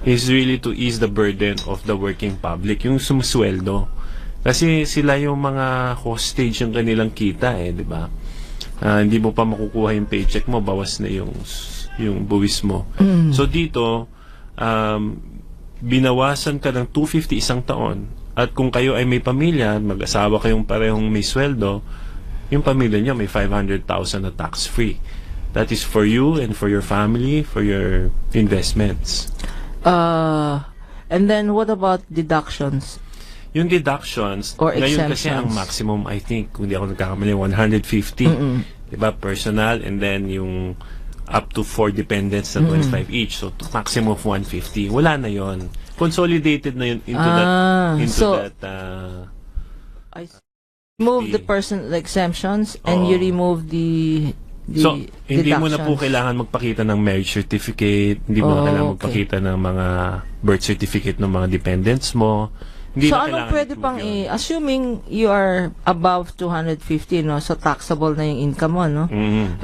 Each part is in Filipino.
is really to ease the burden of the working public, yung sumusweldo. Kasi sila yung mga hostage ng kanilang kita di ba? Hindi mo pa makukuha yung paycheck mo, bawas na yung buwis mo. So dito, binawasan ka ng 250 isang taon, at kung kayo ay may pamilya, mag-asawa kayong parehong may sweldo, yung pamilya nyo may 500,000 na tax-free. That is for you and for your family, for your investments. And then what about deductions? Yung deductions, or ngayon exemptions? kasi ang maximum, I think, kung di ako nagkakamali, 150. Diba? Personal, and then yung up to 4 dependents na 25 each. So, maximum of 150. Wala na yon. Consolidated na yun into that I remove the personal exemptions and you remove the so, hindi mo na po deductions. kailangan magpakita ng marriage certificate, hindi mo na kailangan magpakita ng mga birth certificate ng mga dependents mo. Hindi So, na anong kailangan pwede pang assuming you are above 250, no? So, taxable na yung income mo, no?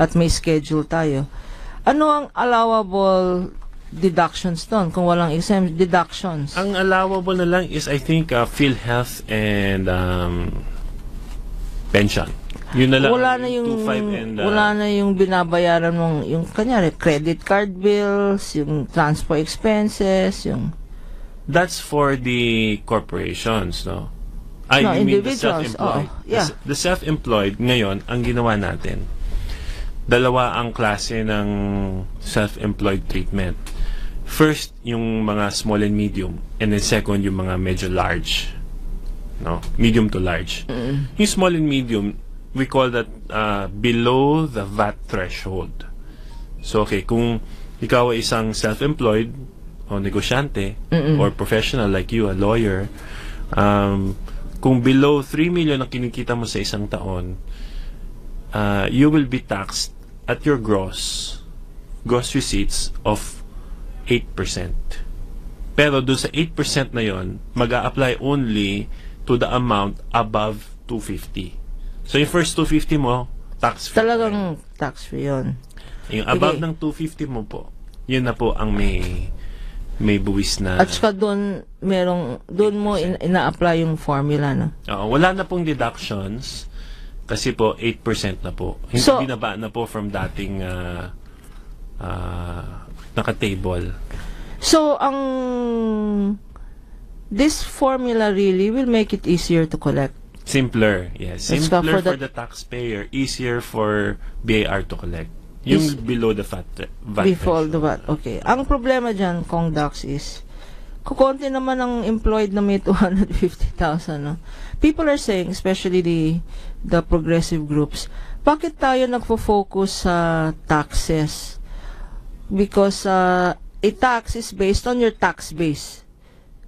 At may schedule tayo. Ano ang allowable deductions doon kung walang exempt deductions? Ang allowable na lang is, I think, PhilHealth and pension. Yun na lang. Wala na yung 25 and, wala na yung binabayaran mong yung kanyari credit card bills, yung transport expenses, yung that's for the corporations, no? No, you mean the individuals. self-employed. Yeah. The self-employed, ngayon, ang ginawa natin, dalawa ang klase ng self-employed treatment. First, yung mga small and medium, and then second, yung mga medyo large. No? Medium to large. Yung small and medium, we call that below the VAT threshold. So, okay, kung ikaw ay isang self-employed o negosyante or professional like you, a lawyer, kung below 3 million ang kinikita mo sa isang taon, you will be taxed at your gross receipts of 8%. Pero doon sa 8% na yon, mag-a-apply only to the amount above 250. So yung first 250 mo, tax-free. talagang tax-free yun. Yung above ng 250 mo po, yun na po ang may buwis na. At saka doon mo ina-apply yung formula, no? Wala na pong deductions kasi po 8% na po. Hindi So, binaba na po from dating naka-table. So, this formula really will make it easier to collect. Simpler, yes. Let's Simpler go for for the taxpayer, easier for BAR to collect. Yung below the VAT Before threshold. the VAT. Okay. Ang problema dyan, Kong Dax, is kukonti naman ang employed na may 250,000. No? People are saying, especially the progressive groups, bakit tayo nagfo-focus sa taxes? Because a tax is based on your tax base.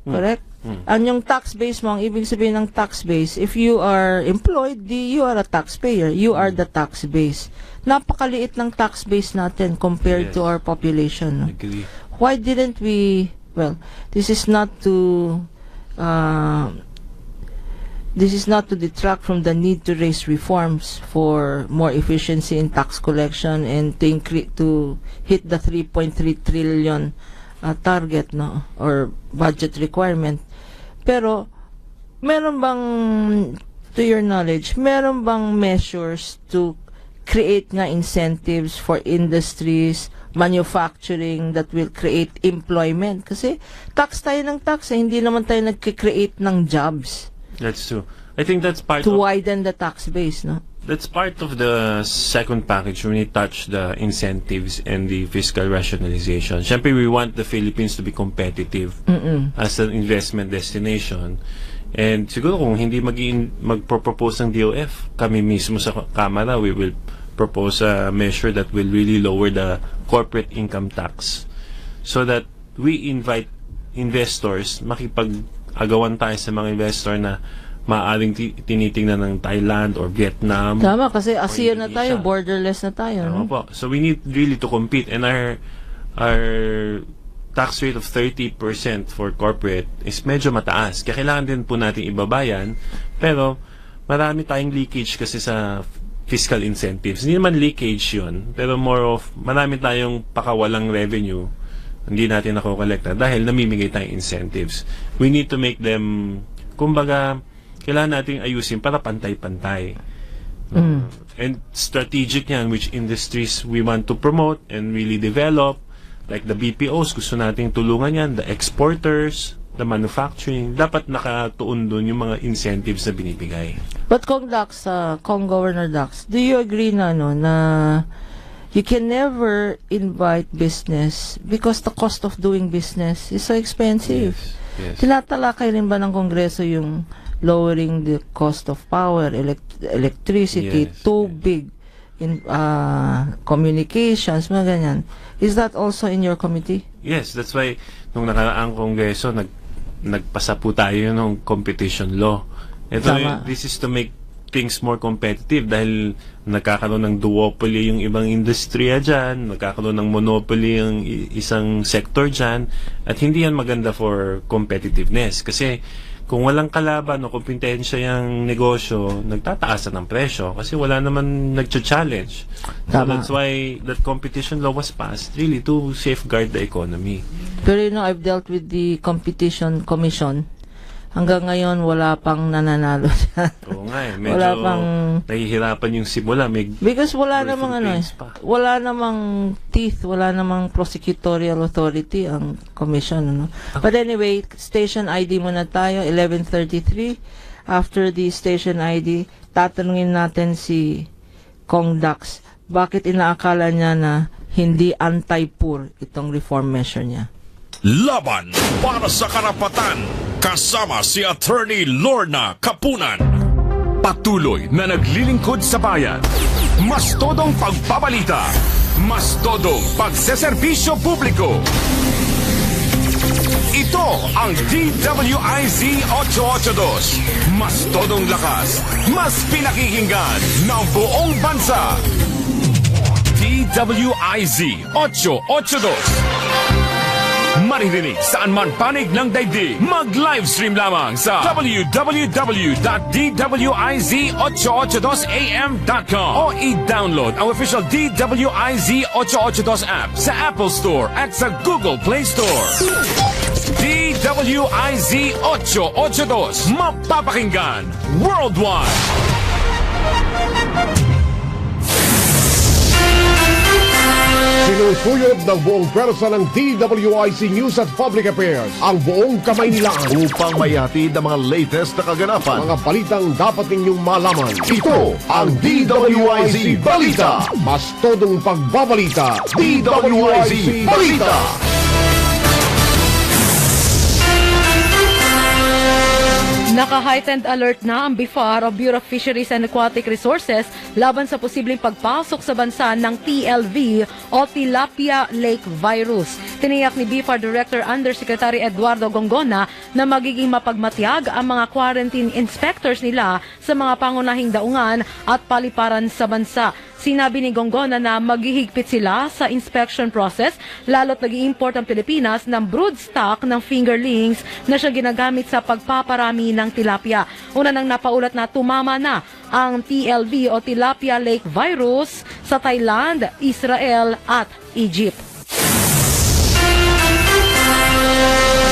Correct? Ang yung tax base mo, ang ibig sabihin ng tax base, if you are employed, you are a taxpayer. You are the tax base. Napakaliit ng tax base natin compared to our population. No? Agree. Why didn't we, well, this is not to detract from the need to raise reforms for more efficiency in tax collection and to hit the 3.3 trillion target, no, or budget requirement. Pero meron bang, to your knowledge, meron bang measures to create nga incentives for industries, manufacturing that will create employment? Kasi tax tayo ng tax, hindi naman tayo nagki-create ng jobs. That's true. I think that's part to of widen the tax base, no? That's part of the second package when we touch the incentives and the fiscal rationalization. Siyempre, we want the Philippines to be competitive as an investment destination. And siguro kung hindi magpropose ng DOF, kami mismo sa Kamara, we will propose a measure that will really lower the corporate income tax so that we invite investors, makipag-agawan tayo sa mga investor na maaaring tinitingnan ng Thailand or Vietnam. Tama, kasi ASEAN na tayo, borderless na tayo. No? Po. So we need really to compete, and our tax rate of 30% for corporate is medyo mataas. Kaya kailangan din po natin ibabayan, pero marami tayong leakage kasi sa fiscal incentives. Hindi naman leakage yun, pero more of marami tayong pakawalang revenue hindi natin nakokolekta dahil namimigay tayong incentives. We need to make them, kumbaga, kailangan nating ayusin para pantay-pantay. And strategic yan, which industries we want to promote and really develop. Like the BPOs, gusto nating tulungan yan. The exporters, the manufacturing, dapat nakatuon doon yung mga incentives na binibigay. But Kong Dax, Kong Governor Dax, do you agree na you can never invite business because the cost of doing business is so expensive? Yes. Tinatalakay rin ba ng Kongreso yung lowering the cost of power, electricity, tubig, in communications, mga ganyan? Is that also in your committee? Yes, that's why nung nakaraang Kongreso, nagpasa po tayo ng competition law. This is to make things more competitive dahil nagkakaroon ng duopoly yung ibang industriya dyan, nagkakaroon ng monopoly yung isang sector dyan, at hindi yan maganda for competitiveness. Kasi kung walang kalaban o kompetensya yung negosyo, nagtataasan ng presyo kasi wala naman nag-challenge. So that's why that competition law was passed, really to safeguard the economy. Pero I've dealt with the Competition Commission. Hanggang ngayon, wala pang nananalo dyan. Oo nga eh. Medyo wala pang nahihirapan yung simula. Because wala namang wala namang teeth, wala namang prosecutorial authority ang commission. But anyway, station ID muna tayo, 11:33. After the station ID, tatanungin natin si Kong Dax, bakit inaakala niya na hindi anti-poor itong reform measure niya? Laban para sa karapatan, kasama si Attorney Lorna Kapunan. Patuloy na naglilingkod sa bayan. Mas todong pagbabalita. Mas todong pagseserbisyo publiko. Ito ang DWIZ 882. Mas todong lakas. Mas pinakikinggan ng buong bansa. DWIZ 882. Maririnig saan man panig ng daigdig. Mag-livestream lamang sa www.dwiz882am.com o i-download ang official DWIZ 882 app sa Apple Store at sa Google Play Store. DWIZ 882. Mapapakinggan worldwide. Sinusuyod ng buong pwersa ng DWIC News at Public Affairs ang buong kamay nila upang mayatid ang mga latest na kaganapan. Mga balitang dapat ninyong malaman. Ito ang DWIC Balita. Mas todong pagbabalita. DWIC Balita. Naka-heightened alert na ang BIFAR o Bureau of Fisheries and Aquatic Resources laban sa posibleng pagpasok sa bansa ng TLV o Tilapia Lake Virus. Tiniyak ni BIFAR Director Undersecretary Eduardo Gongona na magiging mapagmatyag ang mga quarantine inspectors nila sa mga pangunahing daungan at paliparan sa bansa. Sinabi ni Gongona na maghihigpit sila sa inspection process lalo't nag-i-import ang Pilipinas ng brood stock ng fingerlings na siya ginagamit sa pagpaparami ng tilapia. Una nang napaulat na tumama na ang TLV o Tilapia Lake Virus sa Thailand, Israel at Egypt.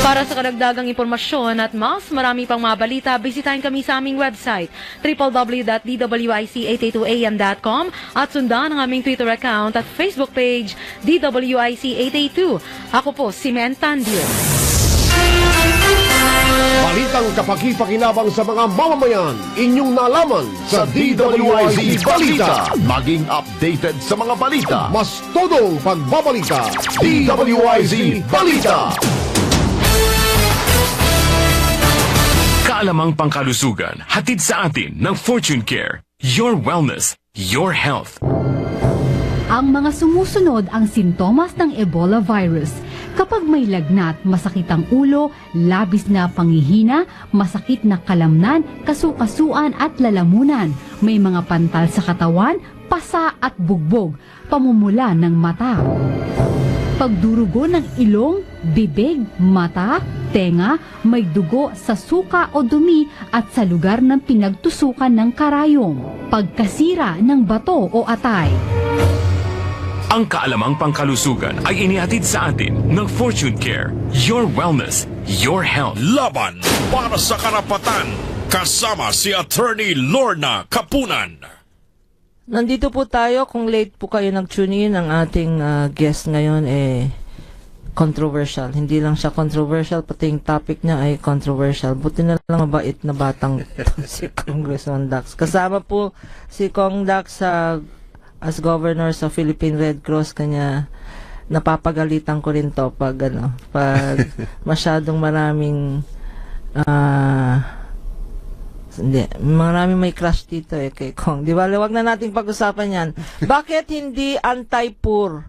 Para sa karagdagang impormasyon at mas marami pang mga balita, bisitahin kami sa aming website www.dwic882am.com at sundan ang aming Twitter account at Facebook page DWIC882. Ako po si Mentandio. Balitang kapaki-pakinabang sa mga mamamayan. Inyong nalaman sa DWIC Balita. Maging updated sa mga balita. Mas todong pagbabalita. DWIC Balita. Kaalamang pangkalusugan, hatid sa atin ng Fortune Care. Your wellness, your health. Ang mga sumusunod ang sintomas ng Ebola virus. Kapag may lagnat, masakit ang ulo, labis na panghihina, masakit na kalamnan, kasukasuan at lalamunan, may mga pantal sa katawan, pasa at bugbog, pamumula ng mata. Pagdurugo ng ilong, bibig, mata, tenga, may dugo sa suka o dumi at sa lugar ng pinagtusukan ng karayom. Pagkasira ng bato o atay. Ang kaalamang pangkalusugan ay inihatid sa atin ng Fortune Care. Your wellness, your health. Laban para sa karapatan. Kasama si Attorney Lorna Kapunan. Nandito po tayo. Kung late po kayo nag-tune in, ang ating guest ngayon controversial. Hindi lang siya controversial, pati yung topic niya ay controversial. Buti na lang mabait na batang si Congressman Dax. Kasama po si Kong Dax as governor sa Philippine Red Cross. Kanya napapagalitan ko rin to pag masyadong maraming hindi, maraming may crush dito kay Kong. Di ba? Huwag na nating pag-usapan yan. Bakit hindi anti-poor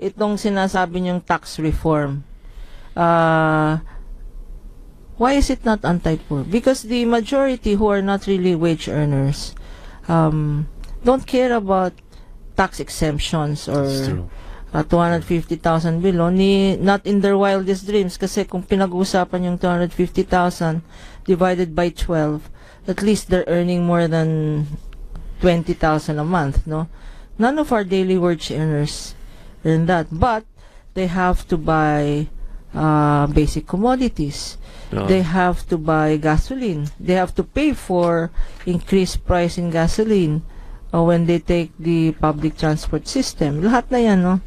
itong sinasabi niyong tax reform? Why is it not anti-poor? Because the majority who are not really wage earners don't care about tax exemptions or 250,000 below, not in their wildest dreams. Kasi kung pinag-uusapan yung 250,000 divided by 12, at least they're earning more than 20,000 a month, no? None of our daily wage earners earn that, but they have to buy basic commodities. They have to buy gasoline. They have to pay for increased price in gasoline when they take the public transport system. Lahat na yan, no?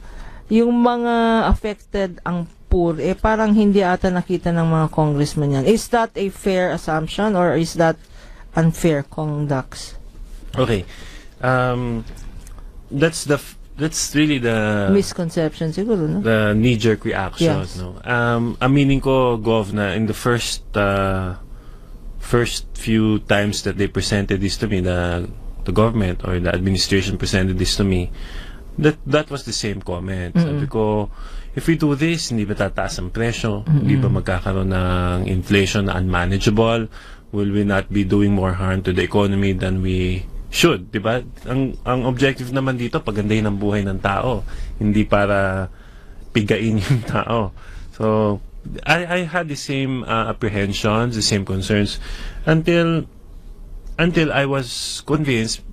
Yung mga affected, ang poor, parang hindi ata nakita ng mga congressman yan. Is that a fair assumption or is that unfair, Kong Dax? Okay. That's really the misconception siguro, no? The knee-jerk reaction, Yes. no? Aminin ko, Gov, na in the first few times that they presented this to me, the government or the administration presented this to me, that was the same comment. Sabi ko, if we do this, hindi ba tataas ang presyo? Hindi ba magkakaroon ng inflation na unmanageable? Will we not be doing more harm to the economy than we should, di ba? Ang objective naman dito, pagandahin ang buhay ng tao, hindi para pigain yung tao. So, I had the same apprehensions, the same concerns, until I was convinced,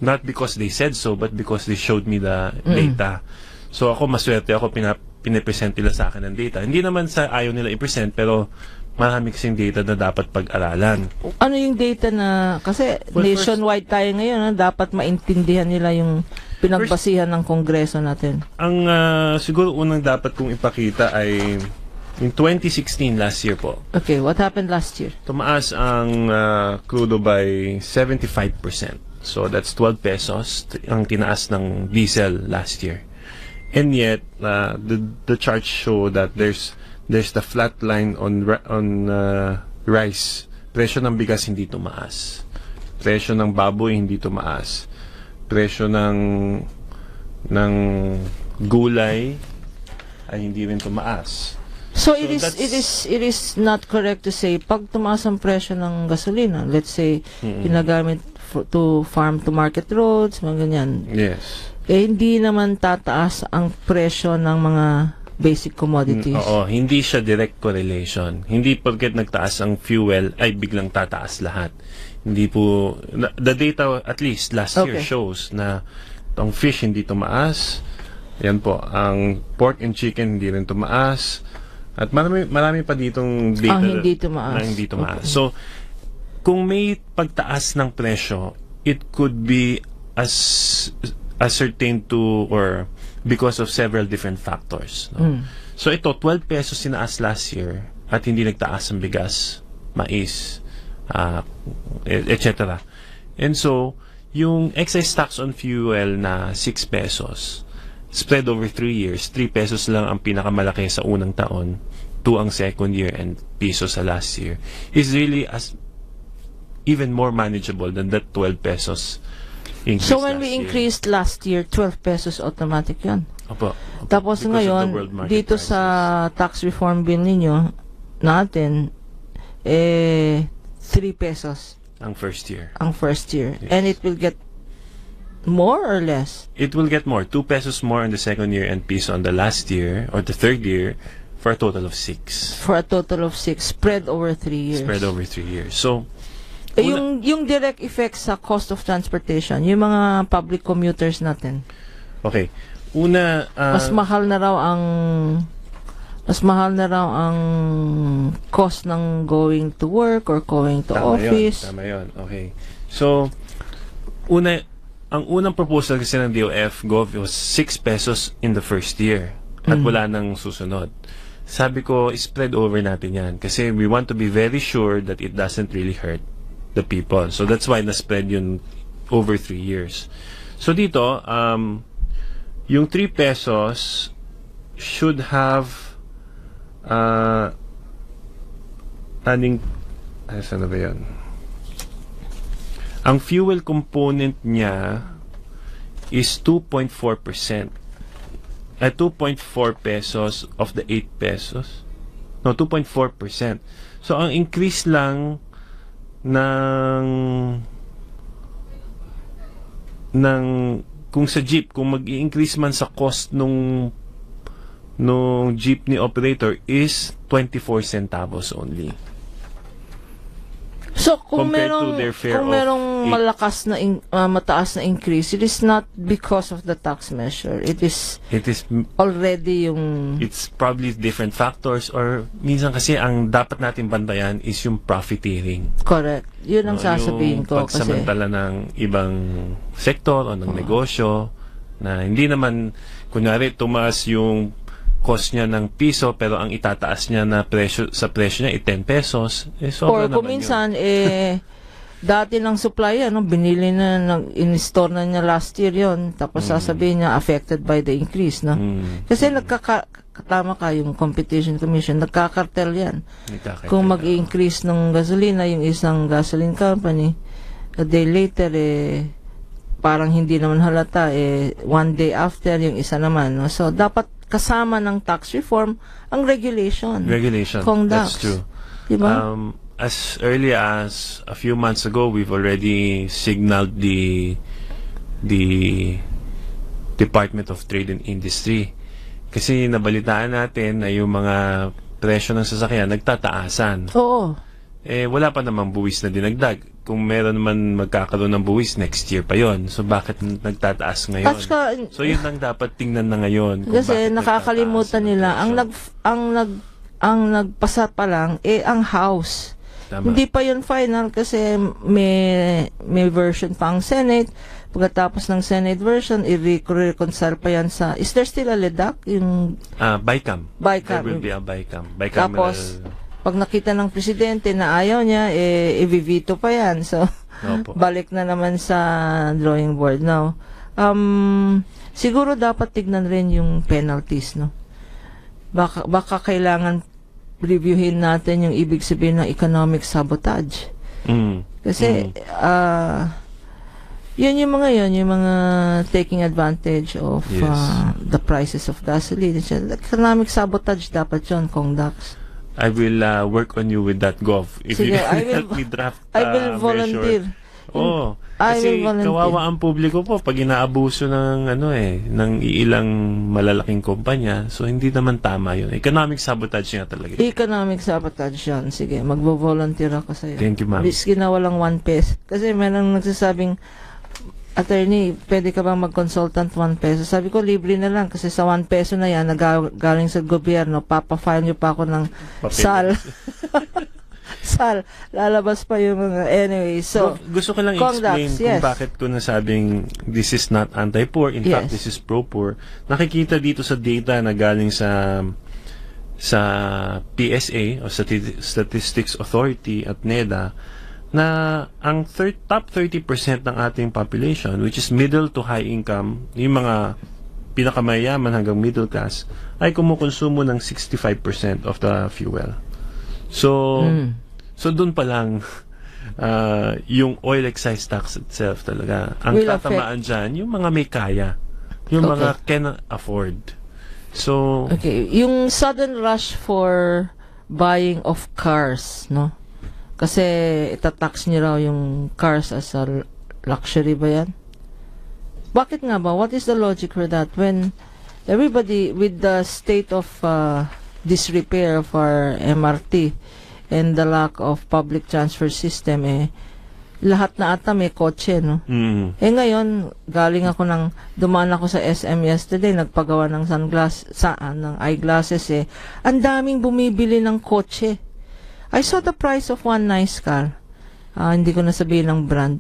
not because they said so, but because they showed me the data. So, ako, maswerte ako, pinapresent nila sa akin ng data. Hindi naman sa ayaw nila i-present, pero marami kasing data na dapat pag-aralan. Ano yung data na, kasi nationwide tayo ngayon, dapat maintindihan nila yung pinagbasihan ng Kongreso natin. Ang siguro unang dapat kong ipakita ay in 2016, last year po. Okay, what happened last year? Tumaas ang crudo by 75%. So that's 12 pesos ang tinaas ng diesel last year. And yet, the charts show that there's the flat line on rice. Presyo ng bigas hindi tumaas. Presyo ng baboy hindi tumaas. Presyo ng gulay ay hindi rin tumaas. So it is not correct to say pag tumaas ang presyo ng gasolina, let's say ginagamit to farm to market roads, mga ganyan. Yes. Hindi naman tataas ang presyo ng mga basic commodities. Oo, hindi siya direct correlation. Hindi porket nagtaas ang fuel ay biglang tataas lahat. Hindi po, the data at least last year shows na ang fish hindi tumaas. Yan po, ang pork and chicken hindi rin tumaas. At marami pa ditong data na hindi tumaas. Okay. So, kung may pagtaas ng presyo, it could be ascertained to or because of several different factors. No? So ito, 12 pesos sinaas last year at hindi nagtaas ang bigas, mais, etc. And so, yung excise tax on fuel na 6 pesos, spread over 3 years, 3 pesos lang ang pinakamalaki sa unang taon, 2 ang second year, and piso sa last year, is really even more manageable than that 12 pesos increase. So when we increased last year, 12 pesos automatic yan. Opo. Tapos ngayon, dito prices, sa tax reform bill ninyo, natin, 3 pesos. Ang first year. Ang first year. Yes. And it will get more or less? It will get more. 2 pesos more in the second year and piso on the last year or the third year for a total of 6. For a total of 6. Spread over 3 years. Spread over 3 years. So, yung direct effects sa cost of transportation, yung mga public commuters natin. Okay. Una, mas mahal na raw ang cost ng going to work or going to office. Tama yun. Okay. So, ang unang proposal kasi ng DOF Gov was 6 pesos in the first year. At wala nang susunod. Sabi ko, spread over natin yan. Kasi we want to be very sure that it doesn't really hurt the people. So that's why na-spread yun over 3 years. So dito, yung 3 pesos should have saan na ba yun? Ang fuel component niya is 2.4%. 2.4 pesos of the 8 pesos. No, 2.4%. So, ang increase lang ng kung sa jeep, kung mag-i-increase man sa cost nung jeepney operator is 24 centavos only. So, kung Compared to their fare of merong 8. malakas na mataas na increase, it is not because of the tax measure. It is already yung... It's probably different factors, or minsan kasi ang dapat natin bantayan is yung profiteering. Correct. Yun ang sasabihin ko. Yung pagsamantala ng ibang sektor o ng negosyo na hindi naman, kunyari, tumaas yung cost niya ng piso pero ang itataas niya na presyo niya 10 pesos. Or kung minsan, dati ng supply, binili na, in-store na niya last year yon, tapos sasabihin niya affected by the increase, no? Kasi tama ka, yung Competition Commission, nagkakartel yan. Kung mag-i-increase ng gasolina, yung isang gasoline company, a day later, parang hindi naman halata, one day after, yung isa naman, no? So, dapat kasama ng tax reform ang regulation. That's true. Diba? As early as a few months ago, we've already signaled the Department of Trade and Industry. Kasi nabalitaan natin na yung mga presyo ng sasakyan nagtataasan. Oo. Wala pa namang buwis na dinagdag. Kung meron naman magkakaroon ng buwis, next year pa yon. So, bakit nagtataas ngayon? So, yun ang dapat tingnan na ngayon. Kasi nakakalimutan nila, ang nagpasa pa lang, ang house. Tama. Hindi pa yun final kasi may version pa ang Senate. Pagkatapos ng Senate version, i-reconcile pa yan sa... Is there still a LEDAC? Yung... BICAM. There will be a BICAM. Tapos, pag nakita ng presidente na ayaw niya, i-veto pa yan. So, balik na naman sa drawing board. Now, siguro dapat tignan rin yung penalties, no? Baka kailangan reviewin natin yung ibig sabihin ng economic sabotage. Kasi, yun yung mga taking advantage of the prices of gasoline. Economic sabotage dapat yun, Kong Dax. I will work on you with that, Gov. If you help me draft I will volunteer. Kasi kawawa ang publiko po pag inaabuso ng ng ilang malalaking kumpanya. So hindi naman tama 'yun. Economic sabotage nga talaga. Economic sabotage 'yan. Sige, magvo-volunteer ako sa iyo. Thank you, ma'am. Biski na walang 1 peso. Kasi merong nagsasabing, attorney, pwede ka bang mag-consultant 1 peso? Sabi ko, libre na lang kasi sa 1 peso na yan, galing sa gobyerno, papafile nyo pa ako ng SAL. SAL. Lalabas pa yung mga... Anyway, so... Gusto ko lang i-explain kung bakit ko nasabing this is not anti-poor. In fact, this is pro-poor. Nakikita dito sa data na galing sa PSA o Statistics Authority at NEDA na ang top 30% ng ating population, which is middle to high income, yung mga pinakamayaman hanggang middle class, ay kumukonsumo ng 65% of the fuel. So doon pa lang yung oil excise tax itself talaga. Ang tatamaan dyan, yung mga may kaya. Yung mga cannot afford. So, yung sudden rush for buying of cars, no? Kasi itatax niyo raw yung cars as a luxury ba yan? Bakit nga ba? What is the logic for that? When everybody, with the state of disrepair of our MRT and the lack of public transfer system, lahat na ata may kotse, no? Eh ngayon, dumaan ako sa SM yesterday, nagpagawa ng ng eyeglasses eh. Ang daming bumibili ng kotse. I saw the price of one nice car. Hindi ko na sabihin ng brand.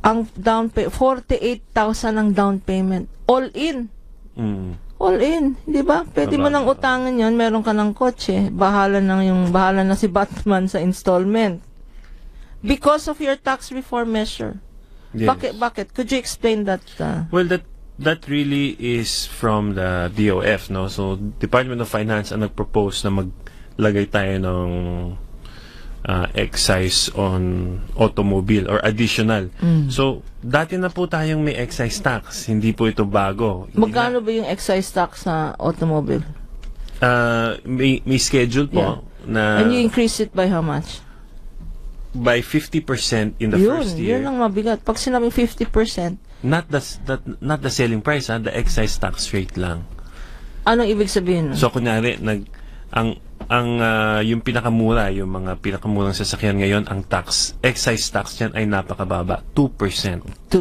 Ang 48,000 ang down payment. All in. All in, di ba? Pwede mo nang utangan yon, meron ka ng kotse. Bahala na si Batman sa installment. Because of your tax reform measure. Yes. Bakit? Could you explain that? Well, that really is from the DOF, no? So, Department of Finance ang nag-propose na maglagay tayo ng excise on automobile or additional. So, dati na po tayong may excise tax. Hindi po ito bago. Magkano ba yung excise tax sa automobile? May schedule po na... And you increase it by how much? By 50% in the first year. Yun ang mabigat. Pag sinabing 50%, not the selling price, the excise tax rate lang. Anong ibig sabihin? So kunyari yung pinakamura, yung mga pinakamurang sasakyan ngayon, ang excise tax niyan ay napakababa, 2%. 2%.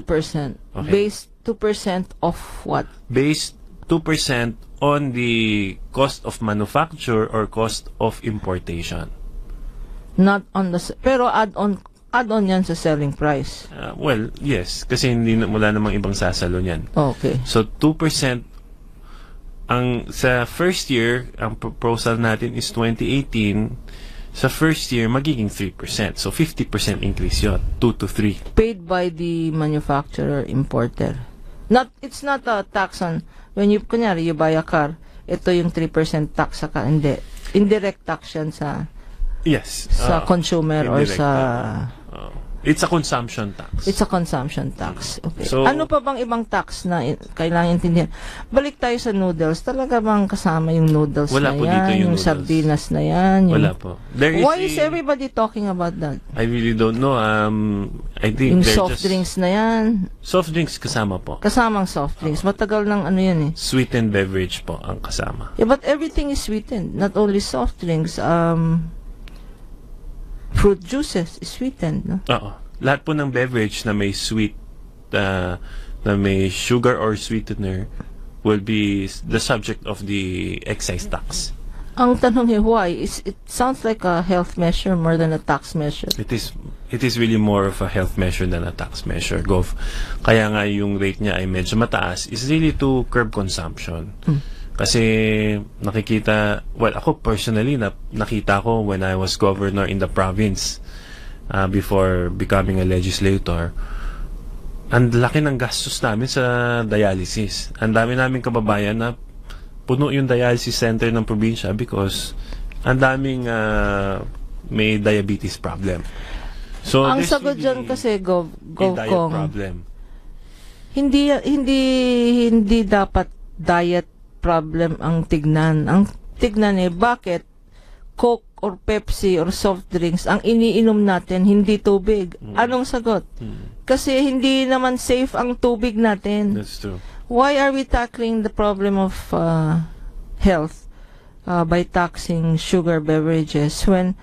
Okay. Based 2% of what? Based 2% on the cost of manufacture or cost of importation. Not on the... Pero add-on yan sa selling price. Well, yes. Kasi wala namang ibang sasalo niyan. Okay. So, 2%. Sa first year, ang proposal natin is 2018. Sa first year, magiging 3%. So, 50% increase yun. 2 to 3. Paid by the manufacturer, importer. It's not a tax on... When kunyari, you buy a car, ito yung 3% tax sa car. Hindi. Indirect tax yan sa... Yes. Sa consumer or sa... It's a consumption tax. It's a consumption tax. Okay. So, ano pa bang ibang tax na kailangan intindihan? Balik tayo sa noodles. Talaga bang kasama yung noodles wala na po yan? Dito yung noodles. Sardinas na yan? Wala po. Why is everybody talking about that? I really don't know. I think yung soft drinks na yan? Soft drinks kasama po. Kasamang soft drinks. Matagal ng ano yan eh. Sweetened beverage po ang kasama. Yeah, but everything is sweetened. Not only soft drinks. Fruit juices is sweetened, no? Oo. Lahat po ng beverage na may sweet, na may sugar or sweetener will be the subject of the excise tax. Ang tanong why? It sounds like a health measure more than a tax measure. It is really more of a health measure than a tax measure, Gov. Kaya nga yung rate niya ay medyo mataas is really to curb consumption. Kasi ako personally, nakita ko when I was governor in the province before becoming a legislator, ang laki ng gastos namin sa dialysis. Ang dami namin kababayan na puno yung dialysis center ng probinsya because ang daming may diabetes problem. So, ang sagot dyan kasi, Gov Kong, problem. Hindi dapat diet problem ang tignan. Ang tignan bakit Coke or Pepsi or soft drinks ang iniinom natin, hindi tubig. Anong sagot? Kasi hindi naman safe ang tubig natin. That's true. Why are we tackling the problem of health by taxing sugar beverages when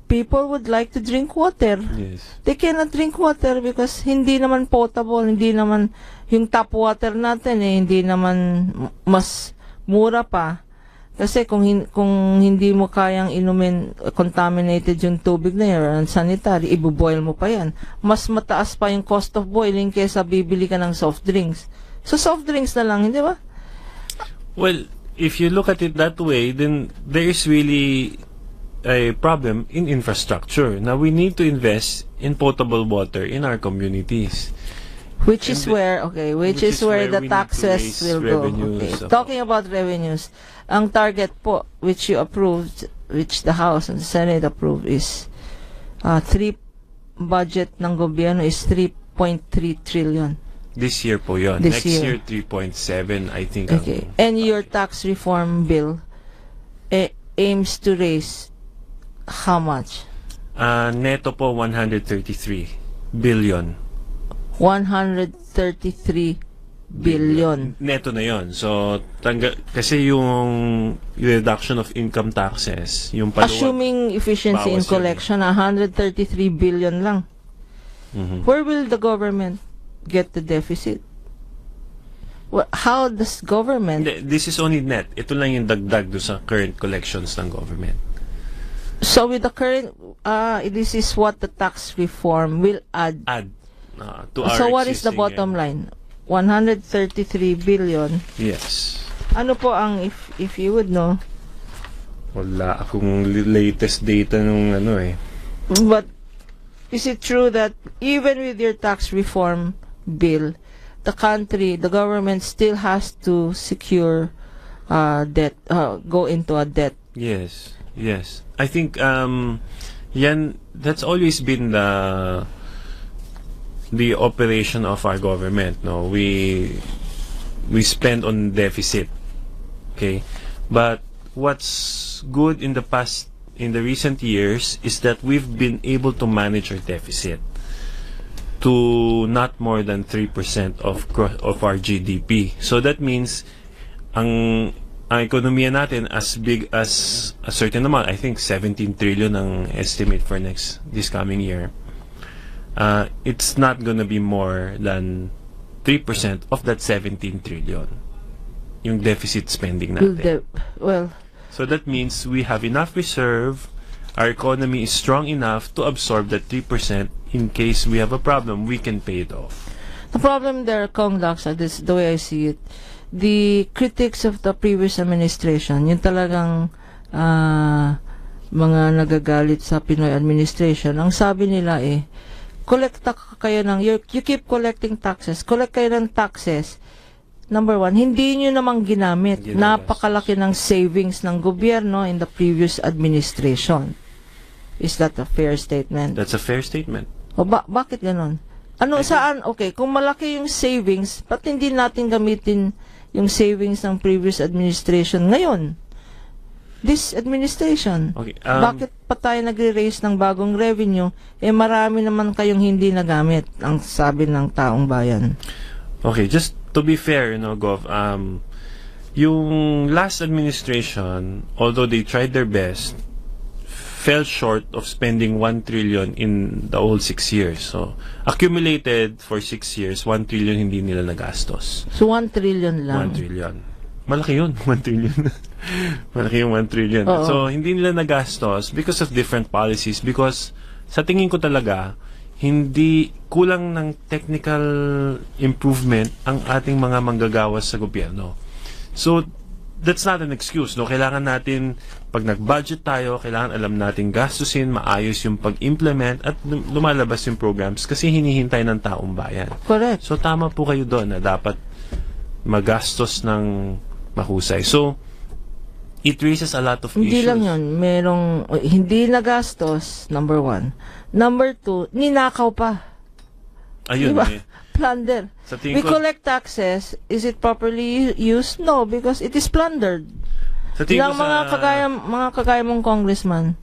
people would like to drink water? Yes. They cannot drink water because hindi naman potable, hindi naman yung tap water natin hindi naman mas mura pa. Kasi kung hindi mo kayang inumin contaminated yung tubig na yun, sanitary, ibuboil mo pa yan. Mas mataas pa yung cost of boiling kaysa bibili ka ng soft drinks. So soft drinks na lang, hindi ba? Well, if you look at it that way, then there is really a problem in infrastructure. Now, we need to invest in potable water in our communities. Which is where the taxes will go. Okay. Talking about revenues, ang target po which you approved, which the House and the Senate approved is budget ng gobyerno is 3.3 trillion. This year po yun. Next year 3.7 I think. Okay. And your tax reform bill aims to raise how much? Neto po 133 billion. 133 billion. Neto na yon. So, kasi yung reduction of income taxes, yung paluwag, assuming efficiency in collection, 133 billion lang. Where will the government get the deficit? How does government... This is only net. Ito lang yung dagdag do sa current collections ng government. So with the current... this is what the tax reform will add. To our So what is the existing, bottom line? 133 billion. Yes. Ano po ang, if you would know? Wala akong latest data nung ano eh. But is it true that even with your tax reform bill, the government still has to secure debt, go into a debt? Yes. I think that's always been the operation of our government. No, we spend on deficit. Okay, but what's good in the recent years is that we've been able to manage our deficit to not more than 3% of our GDP. So that means ang ekonomiya natin as big as a certain amount, I think 17 trillion ang estimate for this coming year. It's not gonna be more than 3% of that 17 trillion. Yung deficit spending natin. So that means we have enough reserve. Our economy is strong enough to absorb that 3%. In case we have a problem, we can pay it off. The problem there, Kong Laksa, this the way I see it, the critics of the previous administration, yung talagang mga nagagalit sa Pinoy administration, ang sabi nila kolekta kayo ng, you keep collecting taxes, collect kayo ng taxes. Number one, hindi nyo namang ginamit. Napakalaki ng savings ng gobyerno in the previous administration. Is that a fair statement? That's a fair statement. O bakit ganon? Saan? Okay, kung malaki yung savings, ba't hindi natin gamitin yung savings ng previous administration ngayon? This administration. Okay, bakit pa tayo nagre-raise ng bagong revenue? Marami naman kayong hindi nagamit, ang sabi ng taong bayan. Okay, just to be fair, Gov, yung last administration, although they tried their best, fell short of spending 1 trillion in the whole 6 years. So, accumulated for 6 years, 1 trillion hindi nila nagastos. So, 1 trillion lang. 1 trillion. Malaki yun, 1 trillion. Malaki yung 1 trillion. Oo. So, hindi nila nagastos because of different policies. Because, sa tingin ko talaga, hindi kulang ng technical improvement ang ating mga manggagawas sa gobyerno. So, that's not an excuse, no? Kailangan natin, pag nag-budget tayo, kailangan alam natin gastusin, maayos yung pag-implement at lumalabas yung programs kasi hinihintay ng taong bayan. Correct. So, tama po kayo doon na dapat magastos ng mahusay. So, it raises a lot of Hindi issues. lang yun. Hindi nagastos, number one. Number two, ninakaw pa. Ayun, diba? eh. Plunder. We collect taxes. Is it properly used? No, because it is plundered. Sa tingin ko mga kagaya mong congressman,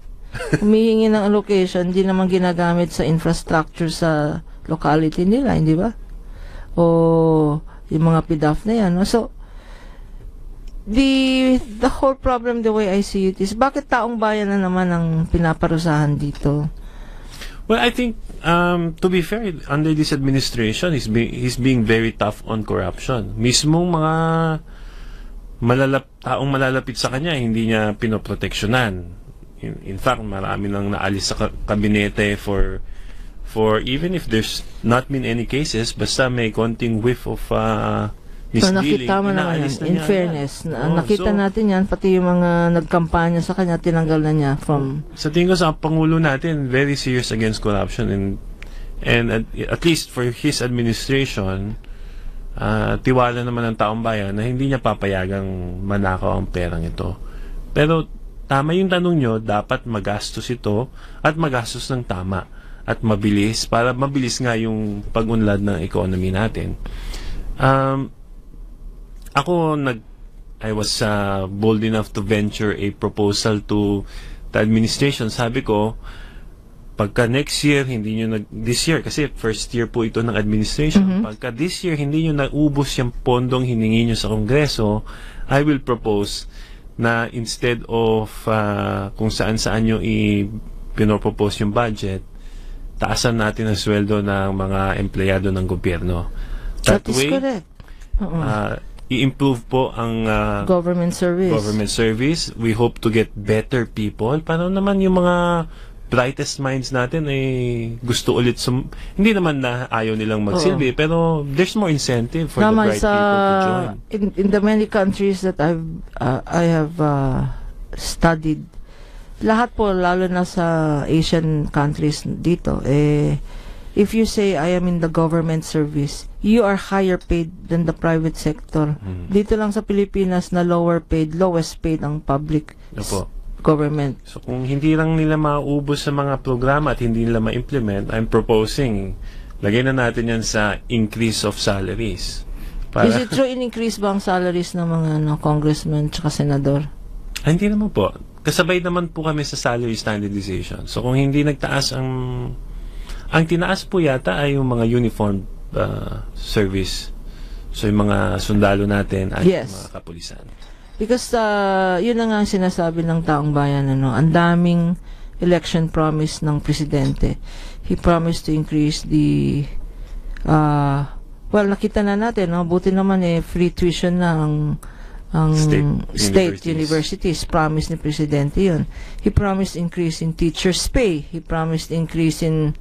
humihingi ng allocation, hindi naman ginagamit sa infrastructure sa locality nila, hindi ba? O yung mga PDAF na yan. So, the whole problem, the way I see it, is bakit taong bayan na naman ang pinaparusahan dito? Well, I think, to be fair, under this administration, he's being very tough on corruption. Mismong mga taong malalapit sa kanya, hindi niya pinoproteksyonan. In fact, marami nang naalis sa kabinete for even if there's not been any cases, basta may konting whiff of misdealing, nakita mo naman yan, in fairness. Nakita natin yan, pati yung mga nagkampanya sa kanya, tinanggal na niya from... Sa tingin ko sa Pangulo natin, very serious against corruption and at least for his administration, tiwala naman ng taong bayan na hindi niya papayagang manakaw ang perang ito. Pero tama yung tanong nyo, dapat magastos ito at magastos ng tama at mabilis para mabilis nga yung pag-unlad ng economy natin. I was bold enough to venture a proposal to the administration. Sabi ko, pagka next year, this year, kasi first year po ito ng administration, pagka this year, hindi nyo naubos yung pondong hiningi nyo sa Kongreso, I will propose na instead of kung saan-saan nyo pinopropose yung budget, taasan natin ang sweldo ng mga empleyado ng gobyerno. That is correct. I-improve po ang Government service. We hope to get better people. Para naman yung mga brightest minds natin ay gusto ulit hindi naman na ayaw nilang magsilbi, pero there's more incentive for the bright people to join. In the many countries that I have studied, lahat po, lalo na sa Asian countries dito, if you say I am in the government service, you are higher paid than the private sector. Dito lang sa Pilipinas na lowest paid ang public government. So kung hindi lang nila mauubos sa mga programa at hindi nila ma-implement, I'm proposing lagay na natin yan sa increase of salaries. Is it true in-increase ba ang salaries ng mga congressman tsaka senador? Hindi naman po. Kasabay naman po kami sa salary standardization. So kung hindi nagtaas ang tinaas po yata ay yung mga uniform service. So yung mga sundalo natin at yung mga kapulisan. Because yun na nga ang sinasabi ng taong bayan, ang daming election promise ng presidente. He promised to increase the nakita na natin, buti naman free tuition na ang state universities. Promise ni presidente yun. He promised increase in teachers' pay. He promised increase in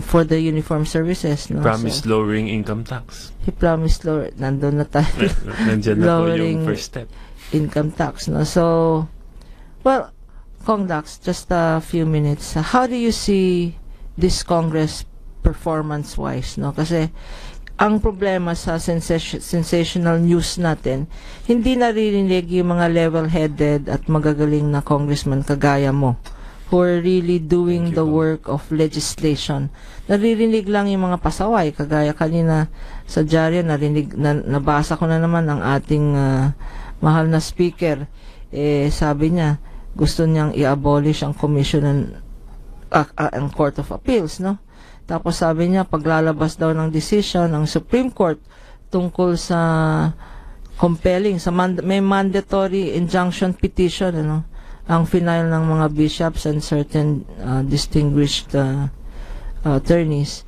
for the uniform services. Promised lowering income tax. He promised nandun na tayo. Nandiyan na po yung first step. Income tax. So, well, Kong Dax, just a few minutes. How do you see this Congress performance-wise? Kasi ang problema sa sensational news natin, hindi naririnig yung mga level-headed at magagaling na congressman kagaya mo, who are really doing the work of legislation. Naririnig lang yung mga pasaway, kagaya kanina sa dyaryo, nabasa ko na naman ang ating mahal na speaker. Sabi niya, gusto niyang i-abolish ang commission ang Court of Appeals, Tapos sabi niya, paglalabas daw ng decision ng Supreme Court tungkol sa compelling, may mandatory injunction petition, ang final ng mga bishops and certain distinguished attorneys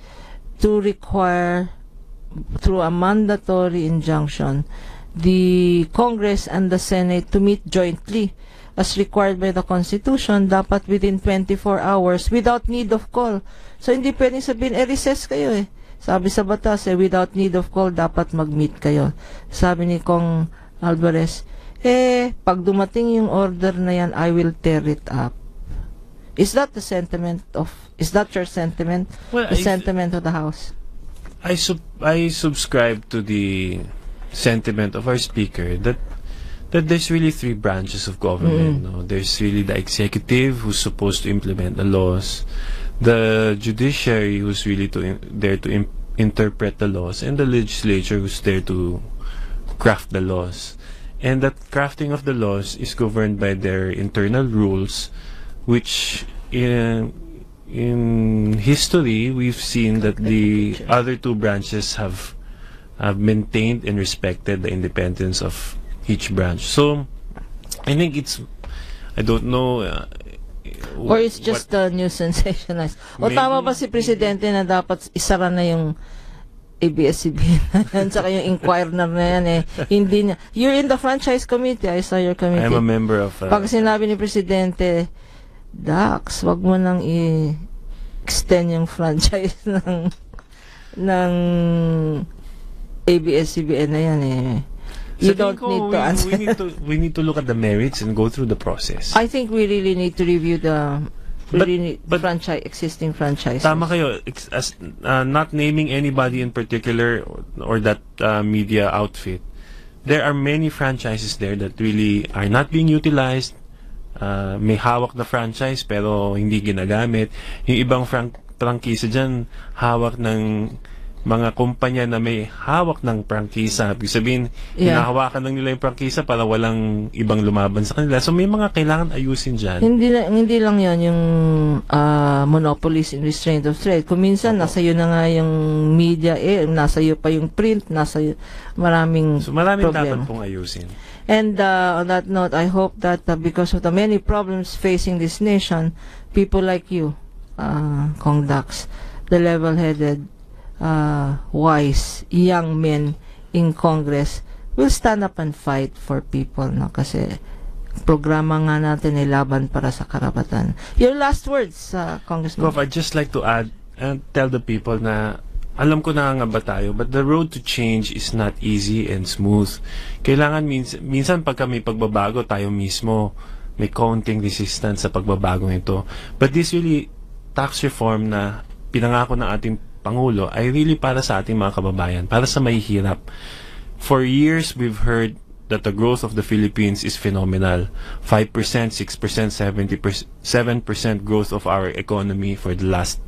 to require through a mandatory injunction the Congress and the Senate to meet jointly as required by the Constitution, dapat within 24 hours without need of call. So hindi pwedeng sabihin recess kayo Sabi sa batas without need of call dapat mag-meet kayo. Sabi ni Kong Alvarez, pag dumating yung order na yan, I will tear it up. Is that your sentiment? Well, the sentiment of the House? I subscribe to the sentiment of our speaker that there's really three branches of government. There's really the executive, who's supposed to implement the laws, the judiciary, who's really there to interpret the laws, and the legislature, who's there to craft the laws. And that crafting of the laws is governed by their internal rules, which in history we've seen that the other two branches have maintained and respected the independence of each branch. So I think I don't know or it's just a new sensationalized. O tama ba si Presidente na dapat isara na yung ABS-CBN saka yung inquirer na yan hindi niya. You're in the franchise committee. I saw your committee. I'm a member of pag sinabi ni Presidente, Dax, wag mo nang i-extend yung franchise ng ABS-CBN na yan You don't need to answer. We need to look at the merits and go through the process. I think we really need to review the existing franchises. Tama kayo. Not naming anybody in particular or that media outfit. There are many franchises there that really are not being utilized. May hawak na franchise pero hindi ginagamit. Yung ibang prangkisa dyan, hawak ng mga kumpanya na may hawak ng prangkisa. Ibig sabihin, hinahawakan lang nila yung prangkisa para walang ibang lumaban sa kanila. So may mga kailangan ayusin dyan. Hindi lang yan yung monopolies in restraint of trade. Kung minsan, nasa iyo na nga yung media, nasa iyo pa yung print, nasa iyo, maraming dapat pong ayusin. And on that note, I hope that because of the many problems facing this nation, people like you, Kong Dax, the level-headed, wise young men in Congress will stand up and fight for people, no? Kasi programa nga natin ay laban para sa karapatan. Your last words, Congressman. Prof, I'd just like to add and tell the people na alam ko na nga ba tayo, but the road to change is not easy and smooth. Kailangan minsan pagka may pagbabago, tayo mismo may counting resistance sa pagbabagong ito. But this really tax reform na pinangako ng ating Pangulo ay really para sa ating mga kababayan, para sa mahihirap. For years, we've heard that the growth of the Philippines is phenomenal. 5%, 6%, 7% growth of our economy for the last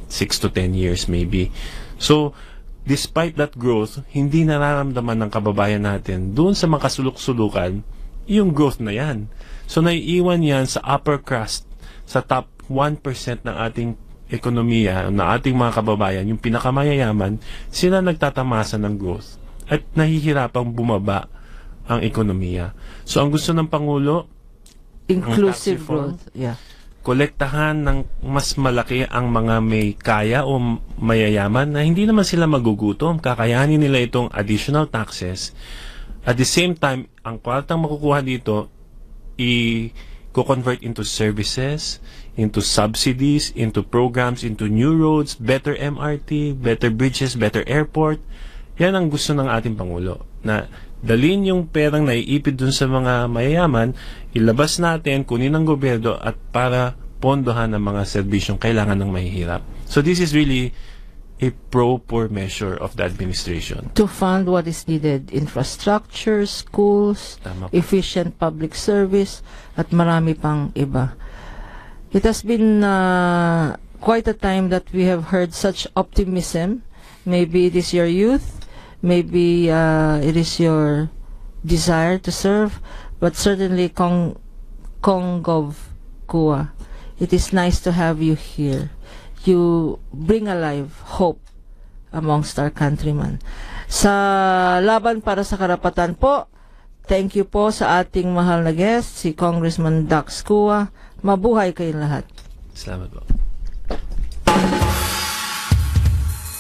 6 to 10 years maybe. So, despite that growth, hindi nararamdaman ng kababayan natin doon sa mga kasuluk-sulukan yung growth na yan. So, naiiwan yan sa upper crust, sa top 1% ng ating ekonomiya, ng ating mga kababayan, yung pinakamayayaman, sila nagtatamasa ng growth at nahihirapang bumaba ang ekonomiya. So, ang gusto ng Pangulo, inclusive reform, growth. Yeah. kolektahan ng mas malaki ang mga may kaya o mayayaman na hindi naman sila magugutom. Kakayanin nila itong additional taxes. At the same time, ang kwartang makukuha dito, i-convert into services, into subsidies, into programs, into new roads, better MRT, better bridges, better airport. Yan ang gusto ng ating Pangulo. Na dalhin yung perang naiipid dun sa mga mayayaman, ilabas natin, kunin ng gobyerno at para pondohan ang mga serbisyong kailangan ng mahihirap. So this is really a pro-poor measure of the administration. To fund what is needed, infrastructure, schools, Tama po. efficient public service, at marami pang iba. It has been quite a time that we have heard such optimism. Maybe it is your youth, maybe it is your desire to serve, but certainly Gov Kua, it is nice to have you here. You bring alive hope amongst our countrymen. Sa laban para sa karapatan po, thank you po sa ating mahal na guest, si Congressman Dax Kua. Mabuhay kayong lahat. Salamat po.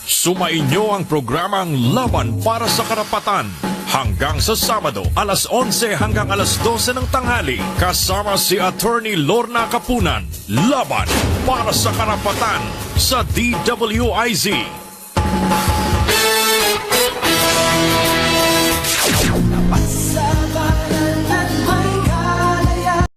Sumainyo ang programang Laban para sa Karapatan hanggang sa Sabado alas 11 hanggang alas 12 ng tanghali kasama si Attorney Lorna Kapunan. Laban para sa Karapatan sa DWIZ